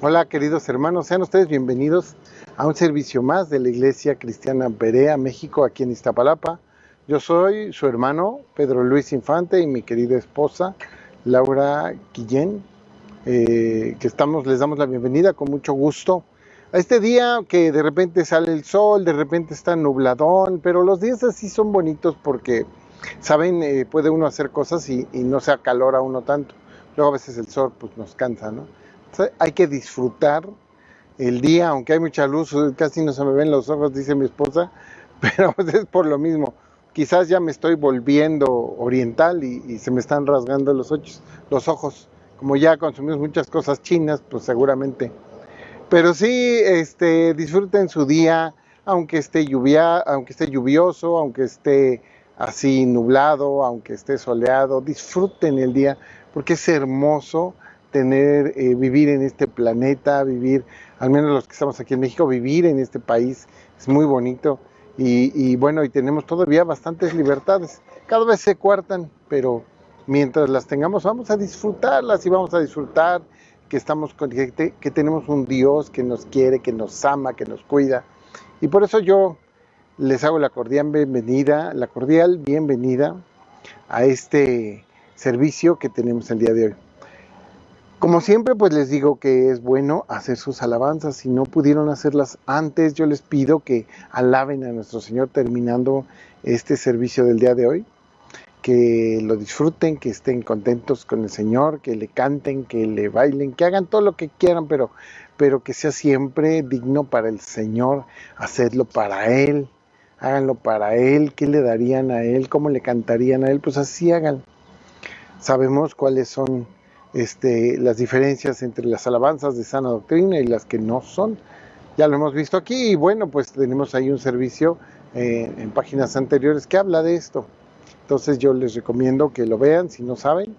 Hola queridos hermanos, sean ustedes bienvenidos a un servicio más de la Iglesia Cristiana Berea, México, aquí en Iztapalapa. Yo soy su hermano Pedro Luis Infante y mi querida esposa Laura Guillén, les damos la bienvenida con mucho gusto a este día que de repente sale el sol, de repente está nubladón, pero los días así son bonitos porque, saben, puede uno hacer cosas y no se acalora uno tanto. Luego a veces el sol pues nos cansa, ¿no? Entonces, hay que disfrutar el día, aunque hay mucha luz, casi no se me ven los ojos, dice mi esposa, pero pues es por lo mismo. Quizás ya me estoy volviendo oriental y se me están rasgando los ojos. Como ya consumimos muchas cosas chinas, pues seguramente. Pero sí, disfruten su día, aunque esté lluvioso, aunque esté así nublado, aunque esté soleado, disfruten el día, porque es hermoso vivir en este planeta, vivir, al menos los que estamos aquí en México, vivir en este país, es muy bonito. Y bueno, y tenemos todavía bastantes libertades. Cada vez se cuartan, pero mientras las tengamos, vamos a disfrutarlas y vamos a disfrutar que tenemos un Dios que nos quiere, que nos ama, que nos cuida. Y por eso yo les hago la cordial bienvenida a este servicio que tenemos el día de hoy. Como siempre, pues les digo que es bueno hacer sus alabanzas. Si no pudieron hacerlas antes, yo les pido que alaben a nuestro Señor terminando este servicio del día de hoy. Que lo disfruten, que estén contentos con el Señor, que le canten, que le bailen, que hagan todo lo que quieran, pero que sea siempre digno para el Señor, hacerlo para Él, háganlo para Él, ¿qué le darían a Él? ¿Cómo le cantarían a Él? Pues así hagan. Sabemos cuáles son las diferencias entre las alabanzas de sana doctrina y las que no son. Ya lo hemos visto aquí y bueno, pues tenemos ahí un servicio en páginas anteriores que habla de esto. Entonces yo les recomiendo que lo vean si no saben,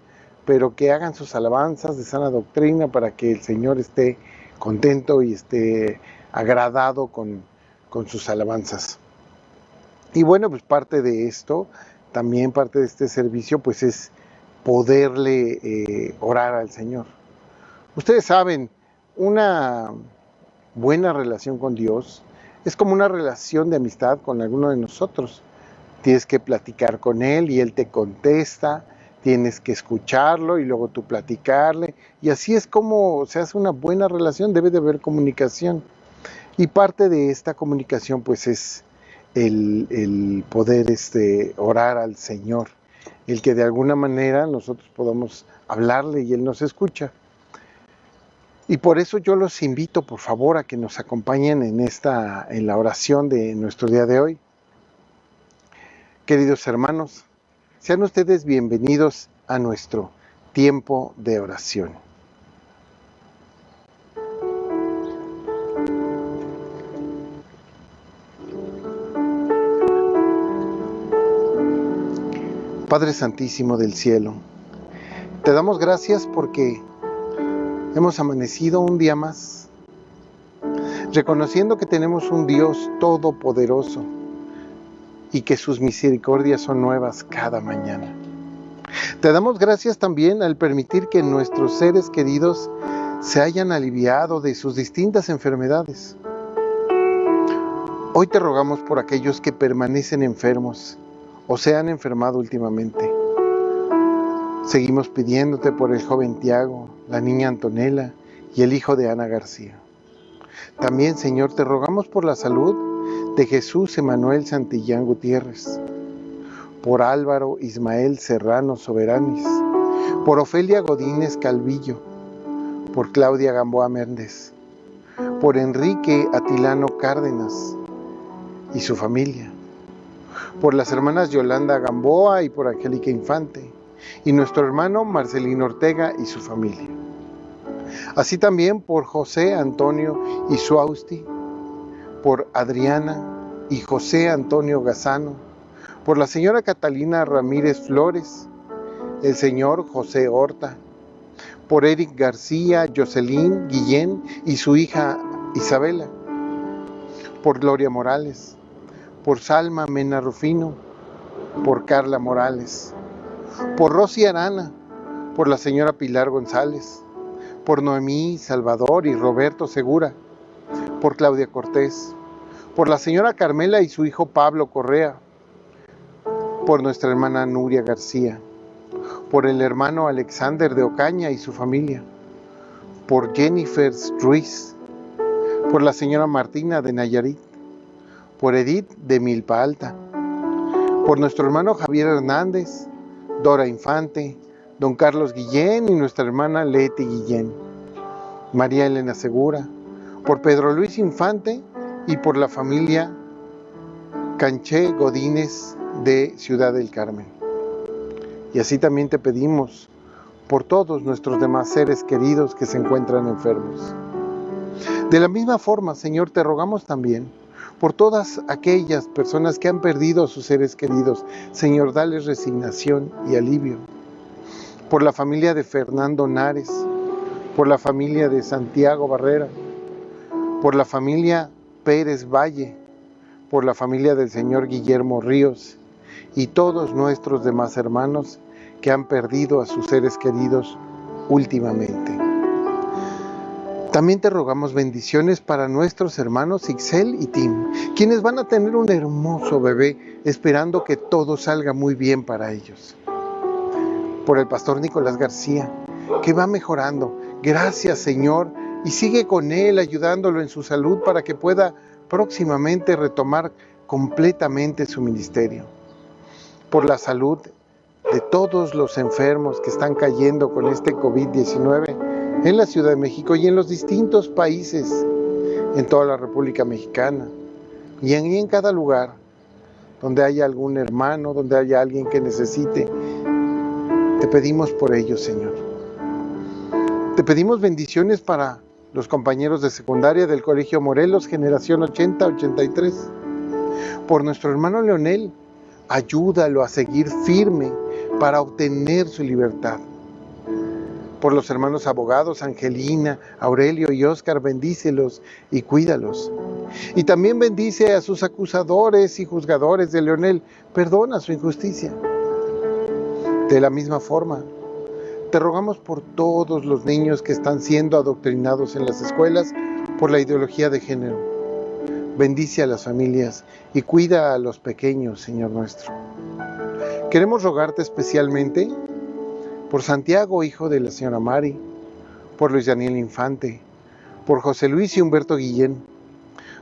pero que hagan sus alabanzas de sana doctrina para que el Señor esté contento y esté agradado con sus alabanzas. Y bueno, pues parte de esto, también parte de este servicio, pues es poderle orar al Señor. Ustedes saben, una buena relación con Dios es como una relación de amistad con alguno de nosotros. Tienes que platicar con Él y Él te contesta, tienes que escucharlo y luego tú platicarle. Y así es como se hace una buena relación, debe de haber comunicación. Y parte de esta comunicación pues es el poder orar al Señor, el que de alguna manera nosotros podamos hablarle y Él nos escucha. Y por eso yo los invito, por favor, a que nos acompañen en la oración de nuestro día de hoy. Queridos hermanos, sean ustedes bienvenidos a nuestro tiempo de oración. Padre Santísimo del cielo, te damos gracias porque hemos amanecido un día más, reconociendo que tenemos un Dios todopoderoso y que sus misericordias son nuevas cada mañana. Te damos gracias también al permitir que nuestros seres queridos se hayan aliviado de sus distintas enfermedades. Hoy te rogamos por aquellos que permanecen enfermos o se han enfermado últimamente. Seguimos pidiéndote por el joven Tiago, la niña Antonella y el hijo de Ana García. También, Señor, te rogamos por la salud de Jesús Emanuel Santillán Gutiérrez, por Álvaro Ismael Serrano Soberanis, por Ofelia Godínez Calvillo, por Claudia Gamboa Méndez, por Enrique Atilano Cárdenas y su familia, por las hermanas Yolanda Gamboa y por Angélica Infante, y nuestro hermano Marcelino Ortega y su familia. Así también por José Antonio Isuausti, por Adriana y José Antonio Gazano, por la señora Catalina Ramírez Flores, el señor José Horta, por Eric García, Jocelyn Guillén y su hija Isabela, por Gloria Morales, por Salma Mena Rufino, por Carla Morales, por Rosy Arana, por la señora Pilar González, por Noemí Salvador y Roberto Segura, por Claudia Cortés, por la señora Carmela y su hijo Pablo Correa, por nuestra hermana Nuria García, por el hermano Alexander de Ocaña y su familia, por Jennifer Ruiz, por la señora Martina de Nayarit, por Edith de Milpa Alta, por nuestro hermano Javier Hernández, Dora Infante, don Carlos Guillén y nuestra hermana Leti Guillén, María Elena Segura, por Pedro Luis Infante y por la familia Canché Godínez de Ciudad del Carmen. Y así también te pedimos por todos nuestros demás seres queridos que se encuentran enfermos. De la misma forma, Señor, te rogamos también por todas aquellas personas que han perdido a sus seres queridos. Señor, dales resignación y alivio. Por la familia de Fernando Nares, por la familia de Santiago Barrera, por la familia Pérez Valle, por la familia del señor Guillermo Ríos y todos nuestros demás hermanos que han perdido a sus seres queridos últimamente. También te rogamos bendiciones para nuestros hermanos Ixel y Tim, quienes van a tener un hermoso bebé, esperando que todo salga muy bien para ellos. Por el pastor Nicolás García, que va mejorando. Gracias, Señor, y sigue con él ayudándolo en su salud para que pueda próximamente retomar completamente su ministerio. Por la salud de todos los enfermos que están cayendo con este COVID-19 en la Ciudad de México y en los distintos países, en toda la República Mexicana y en cada lugar donde haya algún hermano, donde haya alguien que necesite. Te pedimos por ellos, Señor. Te pedimos bendiciones para los compañeros de secundaria del Colegio Morelos, generación 80-83. Por nuestro hermano Leonel, ayúdalo a seguir firme para obtener su libertad. Por los hermanos abogados Angelina, Aurelio y Óscar, bendícelos y cuídalos. Y también bendice a sus acusadores y juzgadores de Leonel, perdona su injusticia. De la misma forma, te rogamos por todos los niños que están siendo adoctrinados en las escuelas por la ideología de género. Bendice a las familias y cuida a los pequeños, Señor nuestro. Queremos rogarte especialmente por Santiago, hijo de la señora Mari, por Luis Daniel Infante, por José Luis y Humberto Guillén,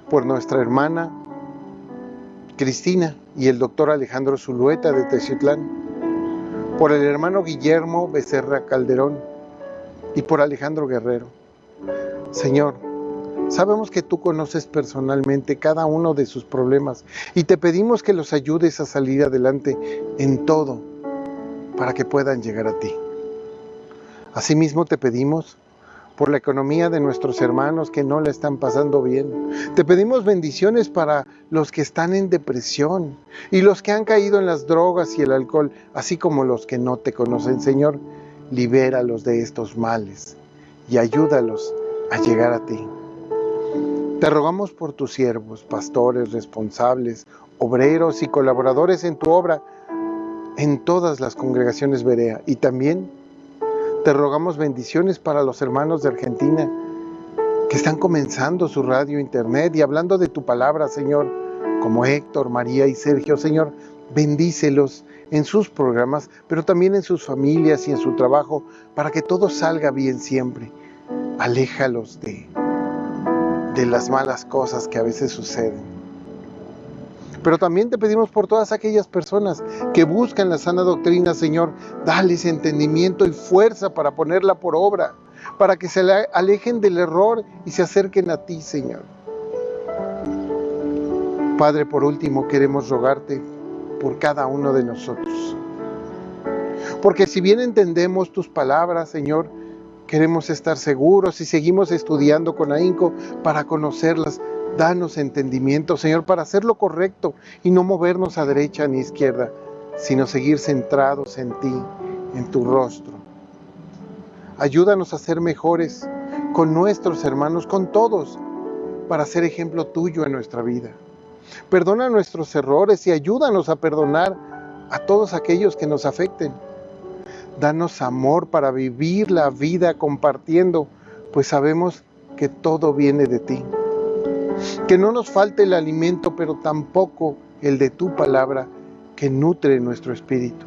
por nuestra hermana Cristina y el doctor Alejandro Zulueta de Teciutlán, por el hermano Guillermo Becerra Calderón y por Alejandro Guerrero. Señor, sabemos que tú conoces personalmente cada uno de sus problemas y te pedimos que los ayudes a salir adelante en todo para que puedan llegar a ti. Asimismo te pedimos por la economía de nuestros hermanos que no la están pasando bien. Te pedimos bendiciones para los que están en depresión y los que han caído en las drogas y el alcohol, así como los que no te conocen, Señor. Libéralos de estos males y ayúdalos a llegar a ti. Te rogamos por tus siervos, pastores, responsables, obreros y colaboradores en tu obra, en todas las congregaciones Berea, y también te rogamos bendiciones para los hermanos de Argentina que están comenzando su radio, internet y hablando de tu palabra, Señor, como Héctor, María y Sergio. Señor, bendícelos en sus programas, pero también en sus familias y en su trabajo, para que todo salga bien siempre. Aléjalos de las malas cosas que a veces suceden. Pero también te pedimos por todas aquellas personas que buscan la sana doctrina, Señor, dales entendimiento y fuerza para ponerla por obra, para que se alejen del error y se acerquen a ti, Señor. Padre, por último, queremos rogarte por cada uno de nosotros. Porque si bien entendemos tus palabras, Señor, queremos estar seguros y seguimos estudiando con ahínco para conocerlas. Danos entendimiento, Señor, para hacer lo correcto y no movernos a derecha ni izquierda, sino seguir centrados en ti, en tu rostro. Ayúdanos a ser mejores con nuestros hermanos, con todos, para ser ejemplo tuyo en nuestra vida. Perdona nuestros errores y ayúdanos a perdonar a todos aquellos que nos afecten. Danos amor para vivir la vida compartiendo, pues sabemos que todo viene de ti. Que no nos falte el alimento, pero tampoco el de tu palabra que nutre nuestro espíritu.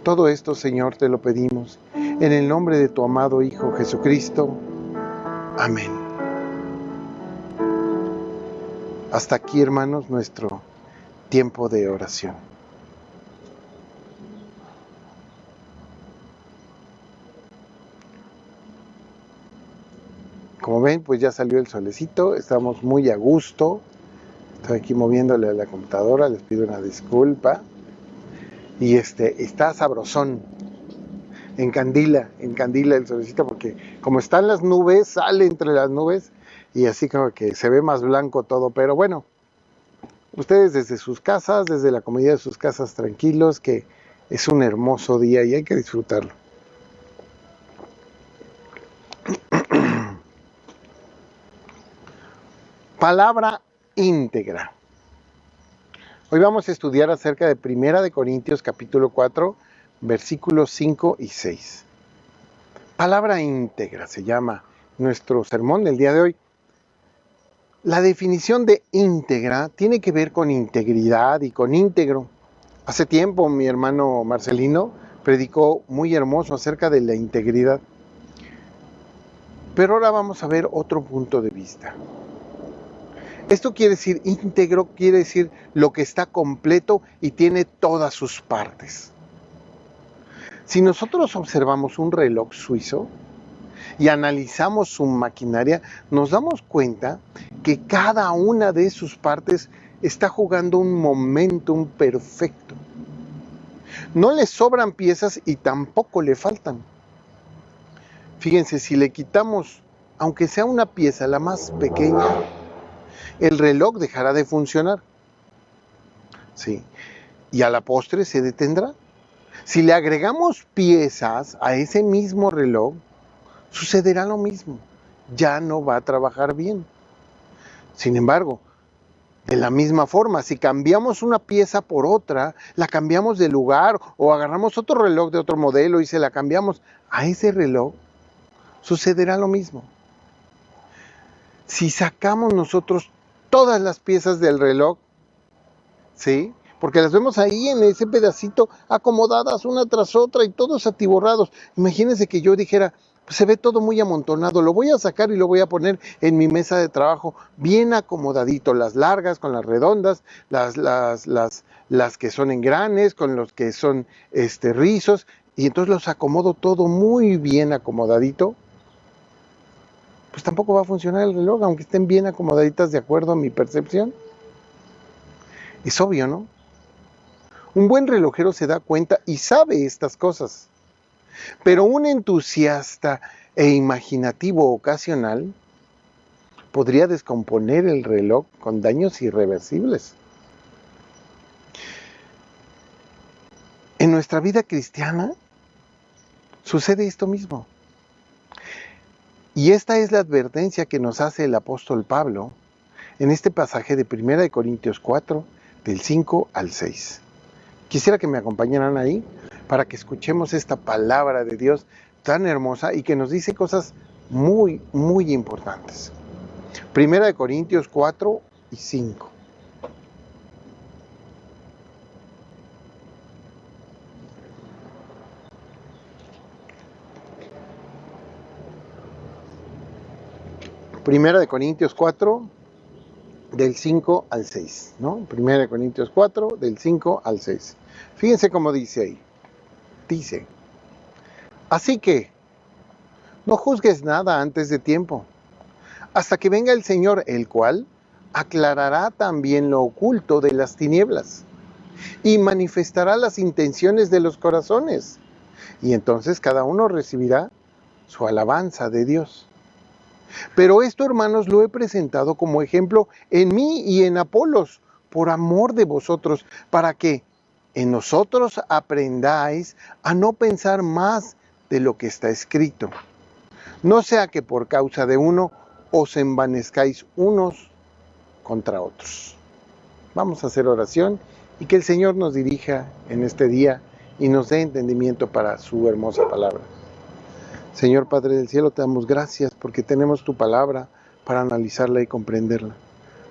Todo esto, Señor, te lo pedimos en el nombre de tu amado Hijo Jesucristo. Amén. Hasta aquí, hermanos, nuestro tiempo de oración. Como ven, pues ya salió el solecito, estamos muy a gusto. Estoy aquí moviéndole a la computadora, les pido una disculpa. Y está sabrosón, encandila el solecito, porque como están las nubes, sale entre las nubes y así como que se ve más blanco todo. Pero bueno, ustedes desde sus casas, desde la comodidad de sus casas, tranquilos, que es un hermoso día y hay que disfrutarlo. Palabra íntegra. Hoy vamos a estudiar acerca de 1 Corintios capítulo 4, versículos 5 y 6. Palabra íntegra se llama nuestro sermón del día de hoy. La definición de íntegra tiene que ver con integridad y con íntegro. Hace tiempo mi hermano Marcelino predicó muy hermoso acerca de la integridad. Pero ahora vamos a ver otro punto de vista. Esto quiere decir íntegro, quiere decir lo que está completo y tiene todas sus partes. Si nosotros observamos un reloj suizo y analizamos su maquinaria, nos damos cuenta que cada una de sus partes está jugando un momentum perfecto. No le sobran piezas y tampoco le faltan. Fíjense, si le quitamos, aunque sea una pieza, la más pequeña, el reloj dejará de funcionar. Sí. Y a la postre se detendrá. Si le agregamos piezas a ese mismo reloj, sucederá lo mismo. Ya no va a trabajar bien. Sin embargo, de la misma forma, si cambiamos una pieza por otra, la cambiamos de lugar o agarramos otro reloj de otro modelo y se la cambiamos a ese reloj, sucederá lo mismo. Si sacamos nosotros todas las piezas del reloj, ¿sí? Porque las vemos ahí en ese pedacito acomodadas una tras otra y todos atiborrados. Imagínense que yo dijera, pues se ve todo muy amontonado, lo voy a sacar y lo voy a poner en mi mesa de trabajo bien acomodadito, las largas con las redondas, las que son engranes con los que son rizos, y entonces los acomodo todo muy bien acomodadito. Pues tampoco va a funcionar el reloj, aunque estén bien acomodaditas de acuerdo a mi percepción. Es obvio, ¿no? Un buen relojero se da cuenta y sabe estas cosas. Pero un entusiasta e imaginativo ocasional podría descomponer el reloj con daños irreversibles. En nuestra vida cristiana sucede esto mismo. Y esta es la advertencia que nos hace el apóstol Pablo en este pasaje de 1 Corintios 4, del 5 al 6. Quisiera que me acompañaran ahí para que escuchemos esta palabra de Dios tan hermosa y que nos dice cosas muy, muy importantes. 1 Corintios 4 y 5. Primera de Corintios 4, del 5 al 6, ¿no? Primera de Corintios 4, del 5 al 6. Fíjense cómo dice ahí. Dice, así que no juzgues nada antes de tiempo, hasta que venga el Señor, el cual aclarará también lo oculto de las tinieblas y manifestará las intenciones de los corazones. Y entonces cada uno recibirá su alabanza de Dios. Pero esto, hermanos, lo he presentado como ejemplo en mí y en Apolos, por amor de vosotros, para que en nosotros aprendáis a no pensar más de lo que está escrito. No sea que por causa de uno os envanezcáis unos contra otros. Vamos a hacer oración y que el Señor nos dirija en este día y nos dé entendimiento para su hermosa palabra. Señor Padre del Cielo, te damos gracias porque tenemos tu palabra para analizarla y comprenderla.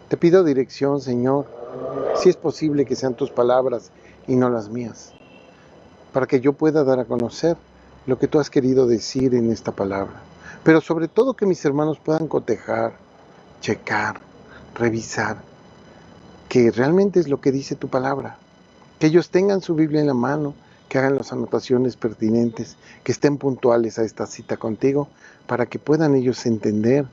Te pido dirección, Señor, si es posible que sean tus palabras y no las mías, para que yo pueda dar a conocer lo que tú has querido decir en esta palabra. Pero sobre todo que mis hermanos puedan cotejar, checar, revisar, que realmente es lo que dice tu palabra. Que ellos tengan su Biblia en la mano, que hagan las anotaciones pertinentes, que estén puntuales a esta cita contigo, para que puedan ellos entender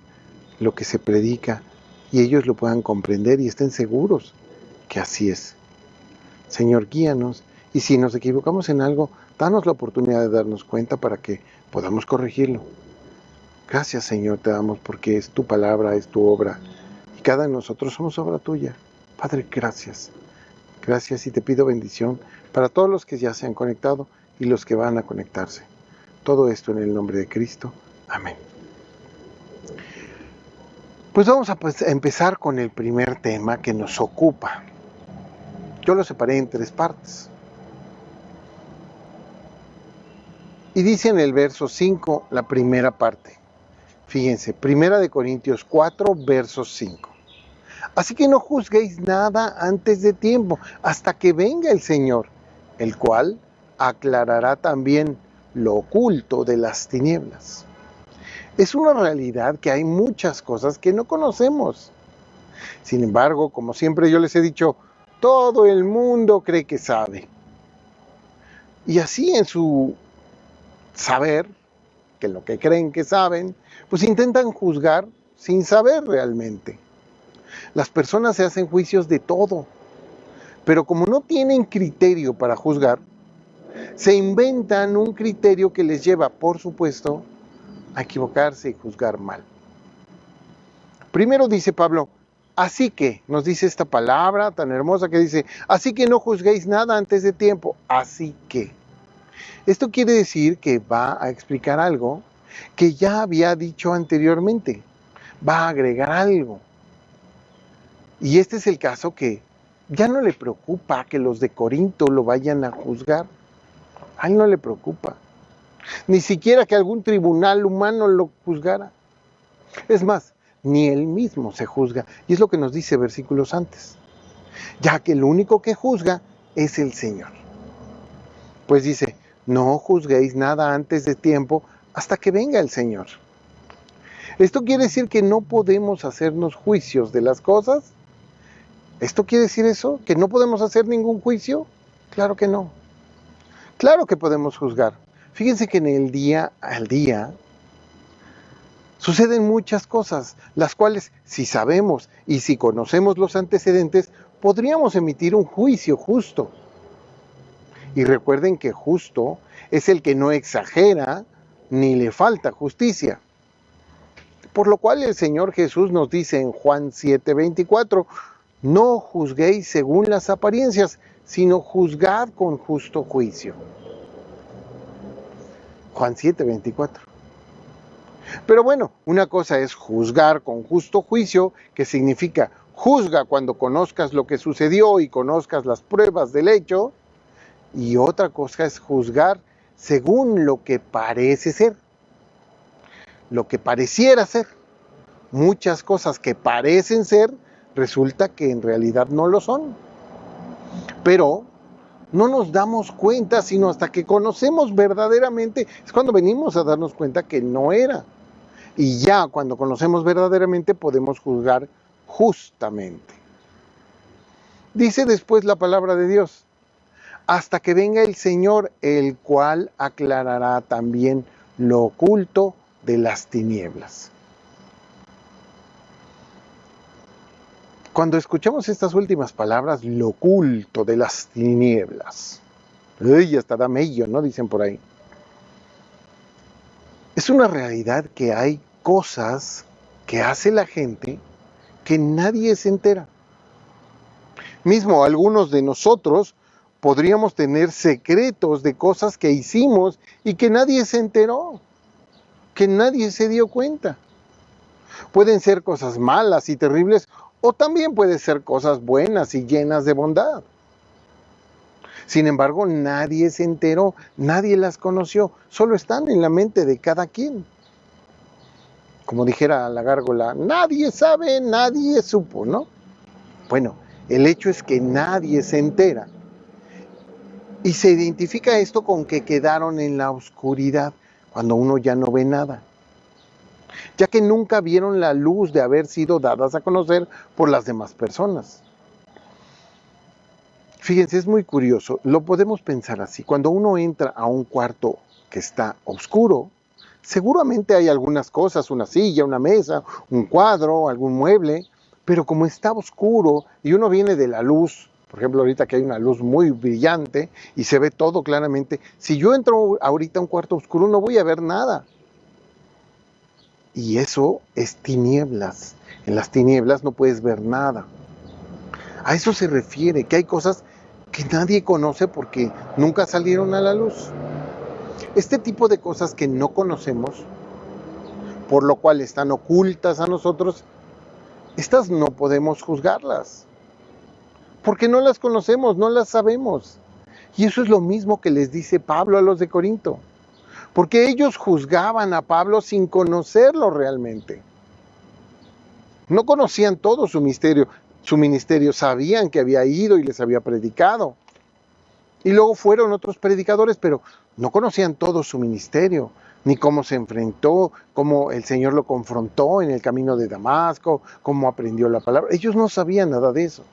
lo que se predica y ellos lo puedan comprender y estén seguros que así es. Señor, guíanos, y si nos equivocamos en algo, danos la oportunidad de darnos cuenta para que podamos corregirlo. Gracias, Señor, te damos porque es tu palabra, es tu obra, y cada de nosotros somos obra tuya. Padre, gracias. Gracias y te pido bendición para todos los que ya se han conectado y los que van a conectarse. Todo esto en el nombre de Cristo. Amén. Pues vamos a empezar con el primer tema que nos ocupa. Yo lo separé en 3 partes. Y dice en el verso 5 la primera parte. Fíjense, 1 Corintios 4, verso 5. Así que no juzguéis nada antes de tiempo, hasta que venga el Señor, el cual aclarará también lo oculto de las tinieblas. Es una realidad que hay muchas cosas que no conocemos. Sin embargo, como siempre yo les he dicho, todo el mundo cree que sabe. Y así en su saber, que lo que creen que saben, pues intentan juzgar sin saber realmente. Las personas se hacen juicios de todo, pero como no tienen criterio para juzgar, se inventan un criterio que les lleva, por supuesto, a equivocarse y juzgar mal. Primero dice Pablo, así que, nos dice esta palabra tan hermosa que dice, así que no juzguéis nada antes de tiempo, así que. Esto quiere decir que va a explicar algo que ya había dicho anteriormente, va a agregar algo. Y este es el caso que ya no le preocupa que los de Corinto lo vayan a juzgar. A él no le preocupa. Ni siquiera que algún tribunal humano lo juzgara. Es más, ni él mismo se juzga. Y es lo que nos dice versículos antes. Ya que el único que juzga es el Señor. Pues dice, no juzguéis nada antes de tiempo hasta que venga el Señor. Esto quiere decir que no podemos hacernos juicios de las cosas. ¿Esto quiere decir eso? ¿Que no podemos hacer ningún juicio? Claro que no. Claro que podemos juzgar. Fíjense que en el día al día suceden muchas cosas, las cuales si sabemos y si conocemos los antecedentes, podríamos emitir un juicio justo. Y recuerden que justo es el que no exagera ni le falta justicia. Por lo cual el Señor Jesús nos dice en Juan 7:24, no juzguéis según las apariencias, sino juzgad con justo juicio. Juan 7:24. Pero bueno, una cosa es juzgar con justo juicio, que significa juzga cuando conozcas lo que sucedió y conozcas las pruebas del hecho, y otra cosa es juzgar según lo que parece ser, lo que pareciera ser. Muchas cosas que parecen ser, resulta que en realidad no lo son. Pero no nos damos cuenta, sino hasta que conocemos verdaderamente, es cuando venimos a darnos cuenta que no era. Y ya cuando conocemos verdaderamente podemos juzgar justamente. Dice después la palabra de Dios, hasta que venga el Señor, el cual aclarará también lo oculto de las tinieblas. Cuando escuchamos estas últimas palabras, lo oculto de las tinieblas, hasta da mello, ¿no? Dicen por ahí. Es una realidad que hay cosas que hace la gente que nadie se entera. Mismo algunos de nosotros podríamos tener secretos de cosas que hicimos y que nadie se enteró, que nadie se dio cuenta. Pueden ser cosas malas y terribles, o también pueden ser cosas buenas y llenas de bondad. Sin embargo, nadie se enteró, nadie las conoció, solo están en la mente de cada quien. Como dijera la gárgola, nadie sabe, nadie supo, ¿no? Bueno, el hecho es que nadie se entera. Y se identifica esto con que quedaron en la oscuridad, cuando uno ya no ve nada, ya que nunca vieron la luz de haber sido dadas a conocer por las demás personas. Fíjense, es muy curioso, lo podemos pensar así. Cuando uno entra a un cuarto que está oscuro, seguramente hay algunas cosas, una silla, una mesa, un cuadro, algún mueble, pero como está oscuro y uno viene de la luz, por ejemplo ahorita que hay una luz muy brillante y se ve todo claramente, si yo entro ahorita a un cuarto oscuro no voy a ver nada. Y eso es tinieblas. En las tinieblas no puedes ver nada. A eso se refiere, que hay cosas que nadie conoce porque nunca salieron a la luz. Este tipo de cosas que no conocemos, por lo cual están ocultas a nosotros, estas no podemos juzgarlas, porque no las conocemos, no las sabemos. Y eso es lo mismo que les dice Pablo a los de Corinto, porque ellos juzgaban a Pablo sin conocerlo realmente. No conocían todo su ministerio, sabían que había ido y les había predicado. Y luego fueron otros predicadores, pero no conocían todo su ministerio, ni cómo se enfrentó, cómo el Señor lo confrontó en el camino de Damasco, cómo aprendió la palabra. Ellos no sabían nada de eso.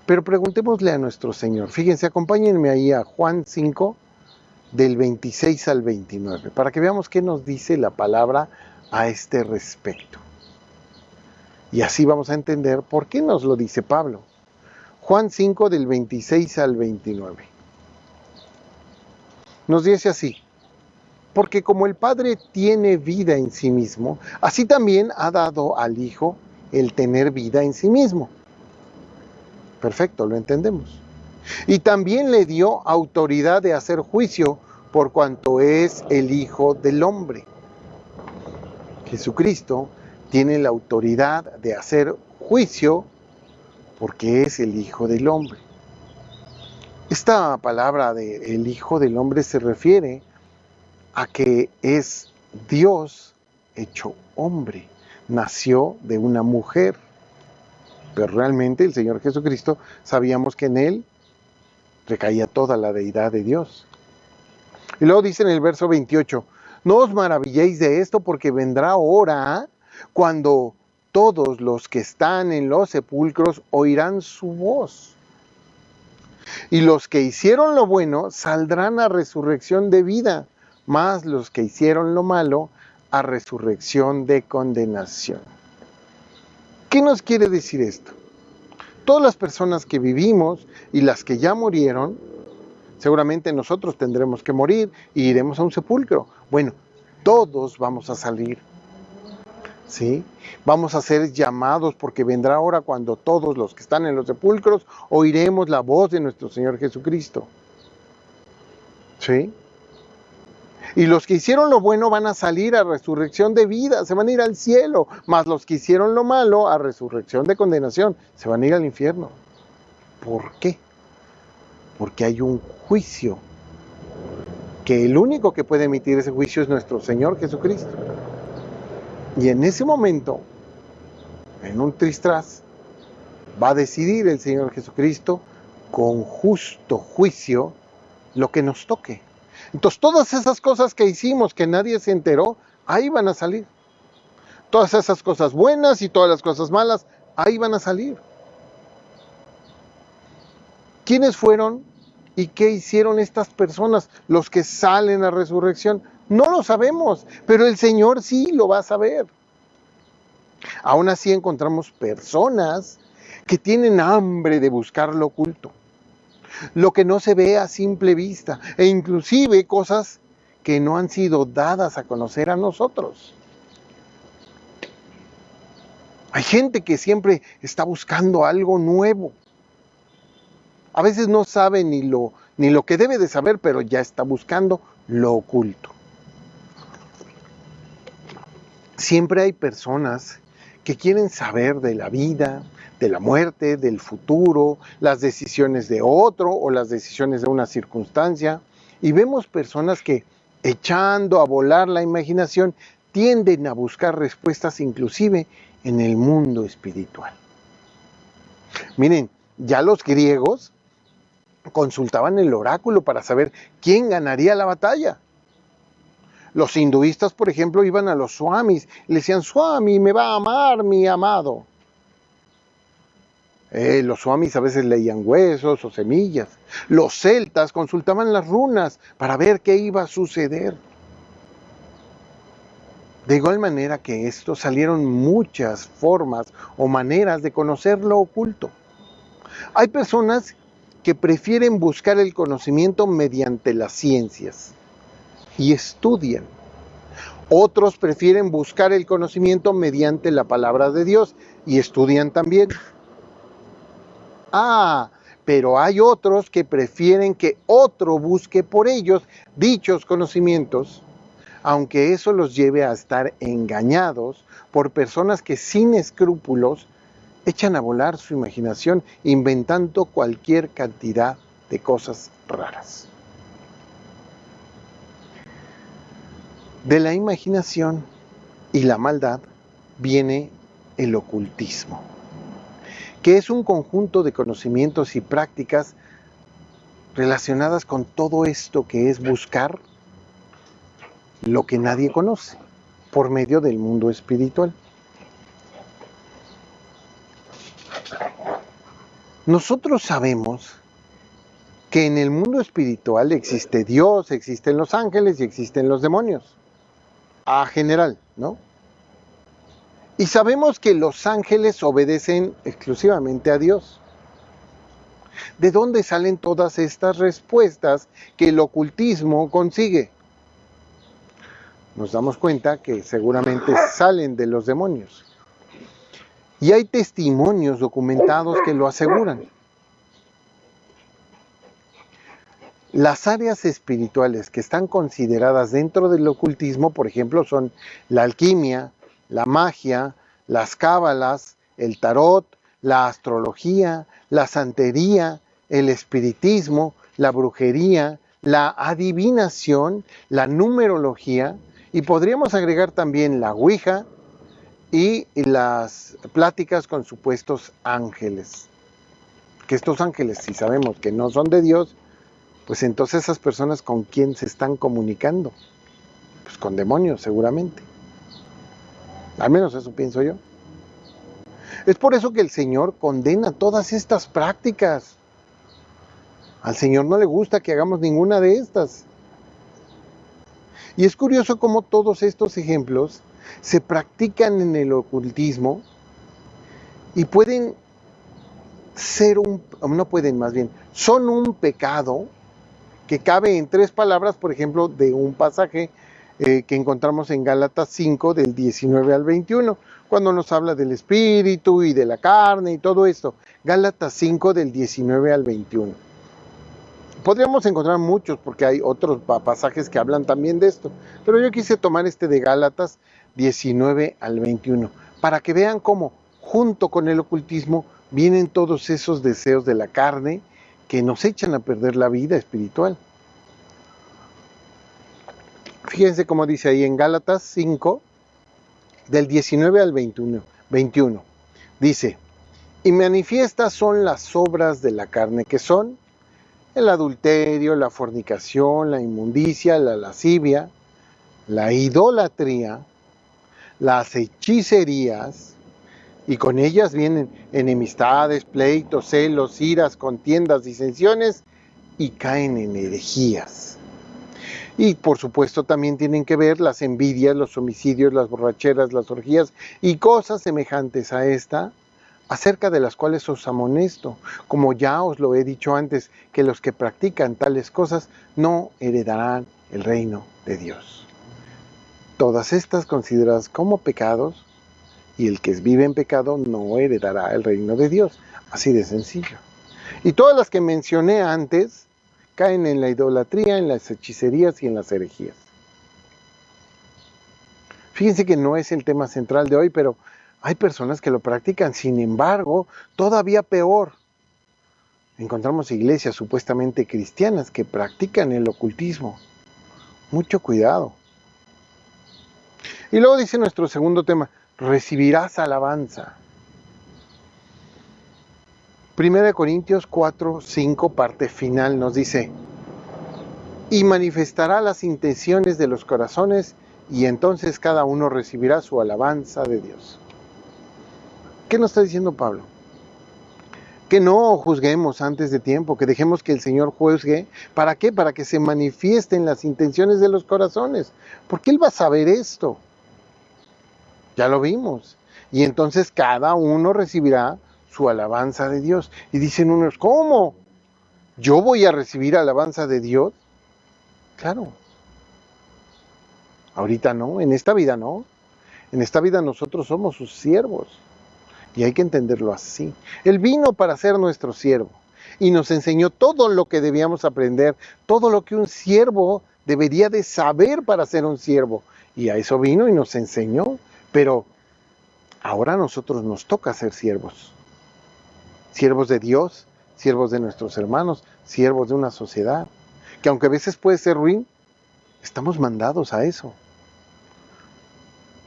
Pero preguntémosle a nuestro Señor. Fíjense, acompáñenme ahí a Juan 5, del 26 al 29, para que veamos qué nos dice la palabra a este respecto. Y así vamos a entender por qué nos lo dice Pablo. Juan 5 del 26 al 29. Nos dice así: porque como el Padre tiene vida en sí mismo, así también ha dado al Hijo el tener vida en sí mismo. Perfecto, lo entendemos. Y también le dio autoridad de hacer juicio por cuanto es el Hijo del Hombre. Jesucristo tiene la autoridad de hacer juicio porque es el Hijo del Hombre. Esta palabra de el Hijo del Hombre se refiere a que es Dios hecho hombre, nació de una mujer, pero realmente el Señor Jesucristo sabíamos que en Él recaía toda la deidad de Dios. Y luego dice en el verso 28, no os maravilléis de esto porque vendrá hora cuando todos los que están en los sepulcros oirán su voz. Y los que hicieron lo bueno saldrán a resurrección de vida, mas los que hicieron lo malo a resurrección de condenación. ¿Qué nos quiere decir esto? Todas las personas que vivimos y las que ya murieron, seguramente nosotros tendremos que morir y iremos a un sepulcro. Bueno, todos vamos a salir, ¿sí? Vamos a ser llamados porque vendrá hora cuando todos los que están en los sepulcros oiremos la voz de nuestro Señor Jesucristo, ¿sí? Y los que hicieron lo bueno van a salir a resurrección de vida, se van a ir al cielo, mas los que hicieron lo malo a resurrección de condenación, se van a ir al infierno. ¿Por qué? Porque hay un juicio, que el único que puede emitir ese juicio es nuestro Señor Jesucristo. Y en ese momento, en un tristraz, va a decidir el Señor Jesucristo con justo juicio lo que nos toque. Entonces todas esas cosas que hicimos que nadie se enteró, ahí van a salir. Todas esas cosas buenas y todas las cosas malas, ahí van a salir. ¿Quiénes fueron y qué hicieron estas personas, los que salen a resurrección? No lo sabemos, pero el Señor sí lo va a saber. Aún así encontramos personas que tienen hambre de buscar lo oculto, lo que no se ve a simple vista, e inclusive cosas que no han sido dadas a conocer a nosotros. Hay gente que siempre está buscando algo nuevo. A veces no sabe ni lo que debe de saber, pero ya está buscando lo oculto. Siempre hay personas que quieren saber de la vida, de la muerte, del futuro, las decisiones de otro o las decisiones de una circunstancia. Y vemos personas que, echando a volar la imaginación, tienden a buscar respuestas inclusive en el mundo espiritual. Miren, ya los griegos consultaban el oráculo para saber quién ganaría la batalla. Los hinduistas, por ejemplo, iban a los swamis y le decían: Swami, me va a amar mi amado. Los swamis a veces leían huesos o semillas. Los celtas consultaban las runas para ver qué iba a suceder. De igual manera que esto, salieron muchas formas o maneras de conocer lo oculto. Hay personas que prefieren buscar el conocimiento mediante las ciencias y estudian. Otros prefieren buscar el conocimiento mediante la palabra de Dios y estudian también. Pero hay otros que prefieren que otro busque por ellos dichos conocimientos, aunque eso los lleve a estar engañados por personas que sin escrúpulos echan a volar su imaginación inventando cualquier cantidad de cosas raras. De la imaginación y la maldad viene el ocultismo, que es un conjunto de conocimientos y prácticas relacionadas con todo esto que es buscar lo que nadie conoce por medio del mundo espiritual. Nosotros sabemos que en el mundo espiritual existe Dios, existen los ángeles y existen los demonios. A general, ¿no? Y sabemos que los ángeles obedecen exclusivamente a Dios. ¿De dónde salen todas estas respuestas que el ocultismo consigue? Nos damos cuenta que seguramente salen de los demonios. Y hay testimonios documentados que lo aseguran. Las áreas espirituales que están consideradas dentro del ocultismo, por ejemplo, son la alquimia, la magia, las cábalas, el tarot, la astrología, la santería, el espiritismo, la brujería, la adivinación, la numerología, y podríamos agregar también la ouija y las pláticas con supuestos ángeles. Que estos ángeles, si sabemos que no son de Dios, pues entonces esas personas, ¿con quién se están comunicando? Pues con demonios, seguramente. Al menos eso pienso yo. Es por eso que el Señor condena todas estas prácticas. Al Señor no le gusta que hagamos ninguna de estas. Y es curioso cómo todos estos ejemplos se practican en el ocultismo y pueden ser son un pecado que cabe en 3 palabras, por ejemplo, de un pasaje que encontramos en Gálatas 5, del 19 al 21, cuando nos habla del espíritu y de la carne y todo esto. Gálatas 5, del 19 al 21. Podríamos encontrar muchos, porque hay otros pasajes que hablan también de esto, pero yo quise tomar este de Gálatas 19 al 21, para que vean cómo, junto con el ocultismo, vienen todos esos deseos de la carne que nos echan a perder la vida espiritual. Fíjense cómo dice ahí en Gálatas 5, del 19 al 21. Dice: y manifiestas son las obras de la carne, que son el adulterio, la fornicación, la inmundicia, la lascivia, la idolatría, las hechicerías, y con ellas vienen enemistades, pleitos, celos, iras, contiendas, disensiones, y caen en herejías. Y por supuesto también tienen que ver las envidias, los homicidios, las borracheras, las orgías y cosas semejantes a esta, acerca de las cuales os amonesto, como ya os lo he dicho antes, que los que practican tales cosas no heredarán el reino de Dios. Todas estas consideradas como pecados, y el que vive en pecado no heredará el reino de Dios. Así de sencillo. Y todas las que mencioné antes caen en la idolatría, en las hechicerías y en las herejías. Fíjense que no es el tema central de hoy, pero Hay personas que lo practican, sin embargo, todavía peor. Encontramos iglesias supuestamente cristianas que practican el ocultismo. Mucho cuidado. Y luego dice nuestro segundo tema, recibirás alabanza. 1 Corintios 4, 5, parte final, nos dice, y manifestará las intenciones de los corazones, y entonces cada uno recibirá su alabanza de Dios. ¿Qué nos está diciendo Pablo? Que no juzguemos antes de tiempo, que dejemos que el Señor juzgue. ¿Para qué? Para que se manifiesten las intenciones de los corazones. Porque Él va a saber esto. Ya lo vimos. Y entonces cada uno recibirá su alabanza de Dios. Y dicen unos, ¿cómo? ¿Yo voy a recibir alabanza de Dios? Claro. Ahorita no, en esta vida no. En esta vida nosotros somos sus siervos. Y hay que entenderlo así. Él vino para ser nuestro siervo. Y nos enseñó todo lo que debíamos aprender. Todo lo que un siervo debería de saber para ser un siervo. Y a eso vino y nos enseñó. Pero ahora a nosotros nos toca ser siervos. Siervos de Dios, siervos de nuestros hermanos, siervos de una sociedad. Que aunque a veces puede ser ruin, estamos mandados a eso.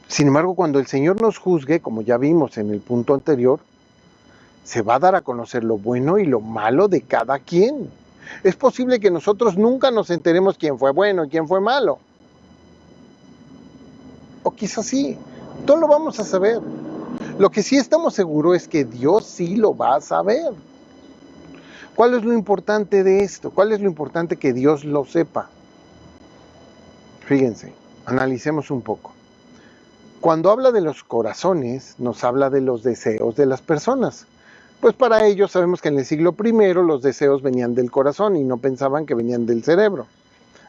Sin embargo, cuando el Señor nos juzgue, como ya vimos en el punto anterior, se va a dar a conocer lo bueno y lo malo de cada quien. Es posible que nosotros nunca nos enteremos quién fue bueno y quién fue malo. O quizás sí, no lo vamos a saber. Lo que sí estamos seguros es que Dios sí lo va a saber. ¿Cuál es lo importante de esto? ¿Cuál es lo importante que Dios lo sepa? Fíjense, analicemos un poco. Cuando habla de los corazones, nos habla de los deseos de las personas. Pues para ellos sabemos que en el siglo I los deseos venían del corazón y no pensaban que venían del cerebro,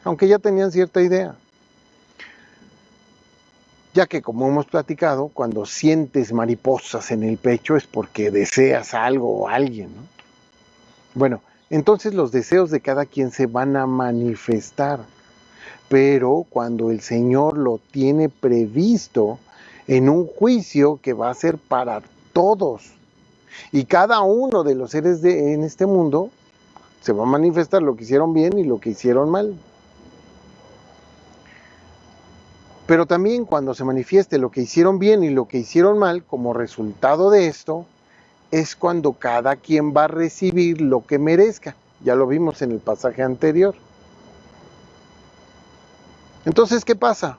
aunque ya tenían cierta idea. Ya que, como hemos platicado, cuando sientes mariposas en el pecho es porque deseas algo o alguien, ¿no? Bueno, entonces los deseos de cada quien se van a manifestar. Pero cuando el Señor lo tiene previsto en un juicio que va a ser para todos, y cada uno de los seres en este mundo se va a manifestar lo que hicieron bien y lo que hicieron mal. Pero también cuando se manifieste lo que hicieron bien y lo que hicieron mal, como resultado de esto, es cuando cada quien va a recibir lo que merezca. Ya lo vimos en el pasaje anterior. Entonces, ¿qué pasa?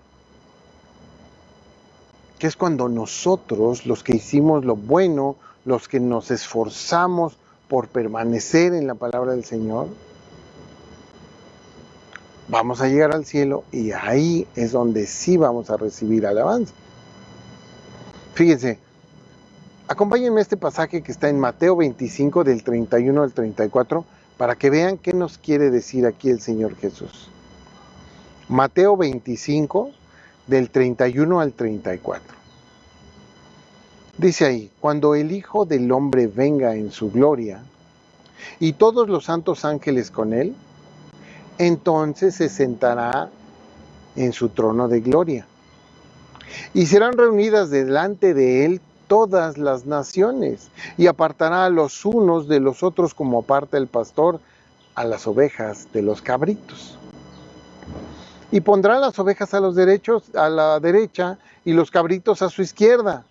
Que es cuando nosotros, los que hicimos lo bueno, los que nos esforzamos por permanecer en la palabra del Señor, vamos a llegar al cielo y ahí es donde sí vamos a recibir alabanza. Fíjense, acompáñenme a este pasaje que está en Mateo 25 del 31 al 34 para que vean qué nos quiere decir aquí el Señor Jesús. Mateo 25 del 31 al 34. Dice ahí, cuando el Hijo del Hombre venga en su gloria y todos los santos ángeles con él, entonces se sentará en su trono de gloria. Y serán reunidas delante de él todas las naciones, y apartará a los unos de los otros como aparta el pastor a las ovejas de los cabritos. Y pondrá las ovejas a la derecha y los cabritos a su izquierda.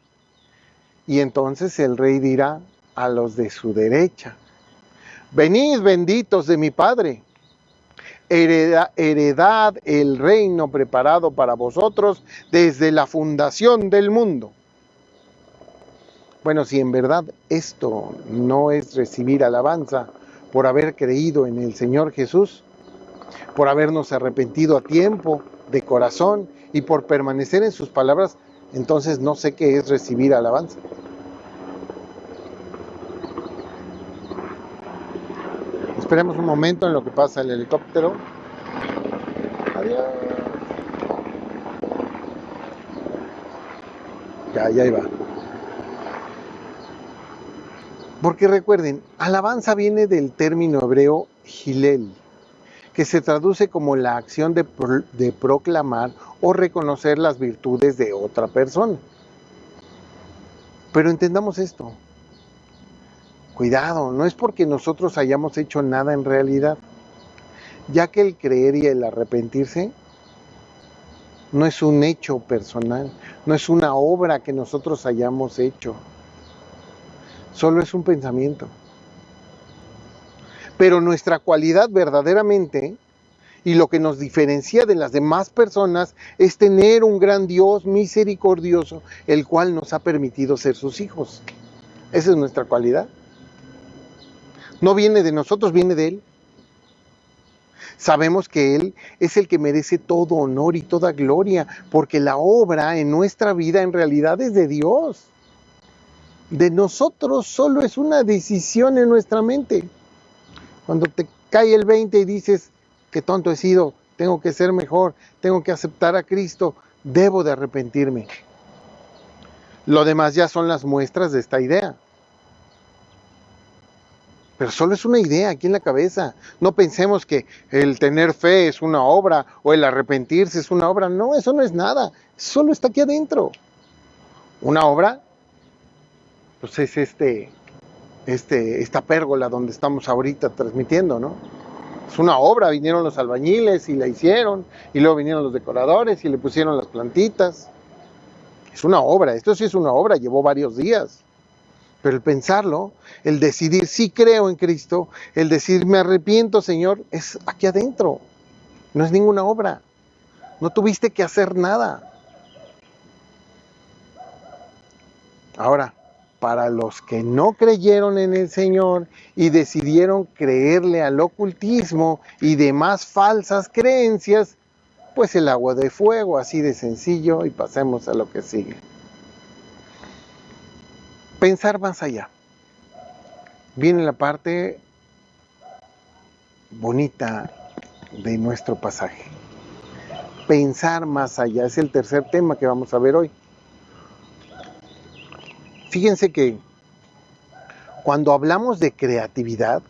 Y entonces el rey dirá a los de su derecha, venid benditos de mi Padre, heredad el reino preparado para vosotros desde la fundación del mundo. Bueno, si en verdad esto no es recibir alabanza por haber creído en el Señor Jesús, por habernos arrepentido a tiempo, de corazón, y por permanecer en sus palabras, entonces no sé qué es recibir alabanza. Esperemos un momento en lo que pasa el helicóptero. Adiós. Ya iba. Porque recuerden, alabanza viene del término hebreo Hillel, que se traduce como la acción de proclamar o reconocer las virtudes de otra persona. Pero entendamos esto. Cuidado, no es porque nosotros hayamos hecho nada en realidad, ya que el creer y el arrepentirse no es un hecho personal, no es una obra que nosotros hayamos hecho, solo es un pensamiento. Pero nuestra cualidad verdaderamente y lo que nos diferencia de las demás personas es tener un gran Dios misericordioso, el cual nos ha permitido ser sus hijos. Esa es nuestra cualidad. No viene de nosotros, viene de Él. Sabemos que Él es el que merece todo honor y toda gloria, porque la obra en nuestra vida en realidad es de Dios. De nosotros solo es una decisión en nuestra mente. Cuando te cae el 20 y dices, qué tonto he sido, tengo que ser mejor, tengo que aceptar a Cristo, debo de arrepentirme. Lo demás ya son las muestras de esta idea. Pero solo es una idea aquí en la cabeza. No pensemos que el tener fe es una obra o el arrepentirse es una obra. No, eso no es nada. Solo está aquí adentro. Una obra, pues es esta pérgola donde estamos ahorita transmitiendo, ¿no? Es una obra, vinieron los albañiles y la hicieron, y luego vinieron los decoradores y le pusieron las plantitas. Es una obra, esto sí es una obra, llevó varios días. Pero el pensarlo, el decidir sí creo en Cristo, el decir me arrepiento, Señor, es aquí adentro. No es ninguna obra. No tuviste que hacer nada. Ahora, para los que no creyeron en el Señor y decidieron creerle al ocultismo y demás falsas creencias, pues el agua de fuego, así de sencillo, y pasemos a lo que sigue. Pensar más allá. Viene la parte bonita de nuestro pasaje. Pensar más allá es el tercer tema que vamos a ver hoy. Fíjense que cuando hablamos de creatividad,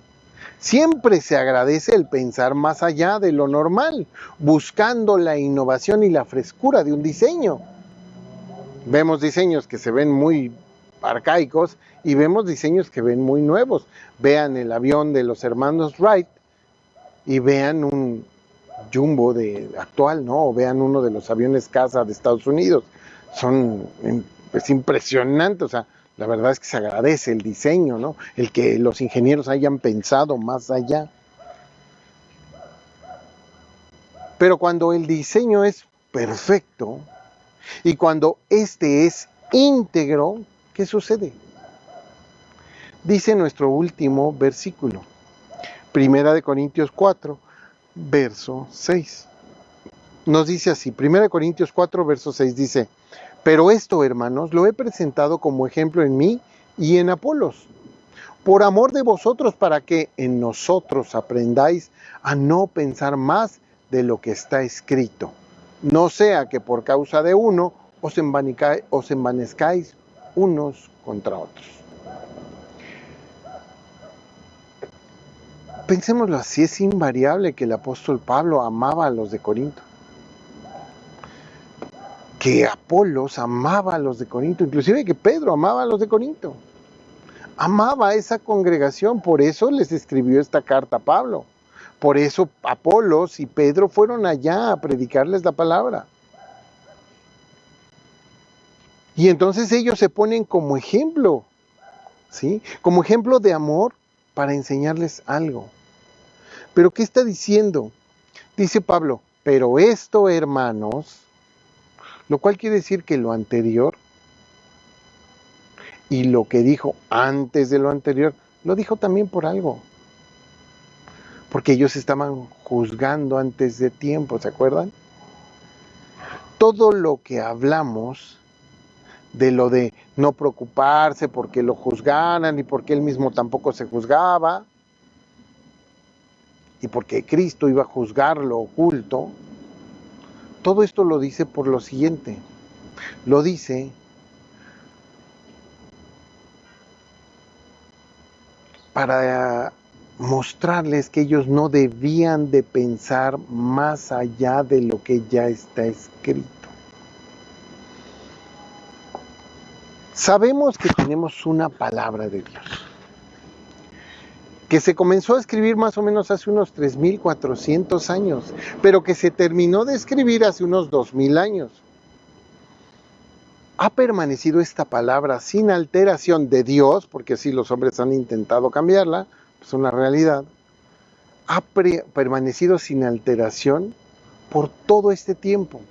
siempre se agradece el pensar más allá de lo normal, buscando la innovación y la frescura de un diseño. Vemos diseños que se ven muy arcaicos y vemos diseños que ven muy nuevos. Vean el avión de los hermanos Wright y vean un Jumbo actual, ¿no? O vean uno de los aviones caza de Estados Unidos. Es impresionante, o sea, la verdad es que se agradece el diseño, ¿no? El que los ingenieros hayan pensado más allá. Pero cuando el diseño es perfecto y cuando este es íntegro, ¿qué sucede? Dice nuestro último versículo, 1 Corintios 4, verso 6. Nos dice así, 1 Corintios 4, verso 6 dice, pero esto, hermanos, lo he presentado como ejemplo en mí y en Apolos, por amor de vosotros, para que en nosotros aprendáis a no pensar más de lo que está escrito. No sea que por causa de uno os envanezcáis unos contra otros. Pensémoslo así, es invariable que el apóstol Pablo amaba a los de Corinto. Que Apolos amaba a los de Corinto, inclusive que Pedro amaba a los de Corinto. Amaba a esa congregación, por eso les escribió esta carta a Pablo. Por eso Apolos y Pedro fueron allá a predicarles la palabra. Y entonces ellos se ponen como ejemplo, ¿sí? Como ejemplo de amor para enseñarles algo. ¿Pero qué está diciendo? Dice Pablo, pero esto, hermanos, lo cual quiere decir que lo anterior y lo que dijo antes de lo anterior, lo dijo también por algo. Porque ellos estaban juzgando antes de tiempo, ¿se acuerdan? Todo lo que hablamos de lo de no preocuparse porque lo juzgaran y porque él mismo tampoco se juzgaba y porque Cristo iba a juzgar lo oculto, todo esto lo dice por lo siguiente. Lo dice para mostrarles que ellos no debían de pensar más allá de lo que ya está escrito. Sabemos que tenemos una palabra de Dios, que se comenzó a escribir más o menos hace unos 3,400 años, pero que se terminó de escribir hace unos 2,000 años. Ha permanecido esta palabra sin alteración de Dios, porque así los hombres han intentado cambiarla, es una realidad. Ha permanecido sin alteración por todo este tiempo,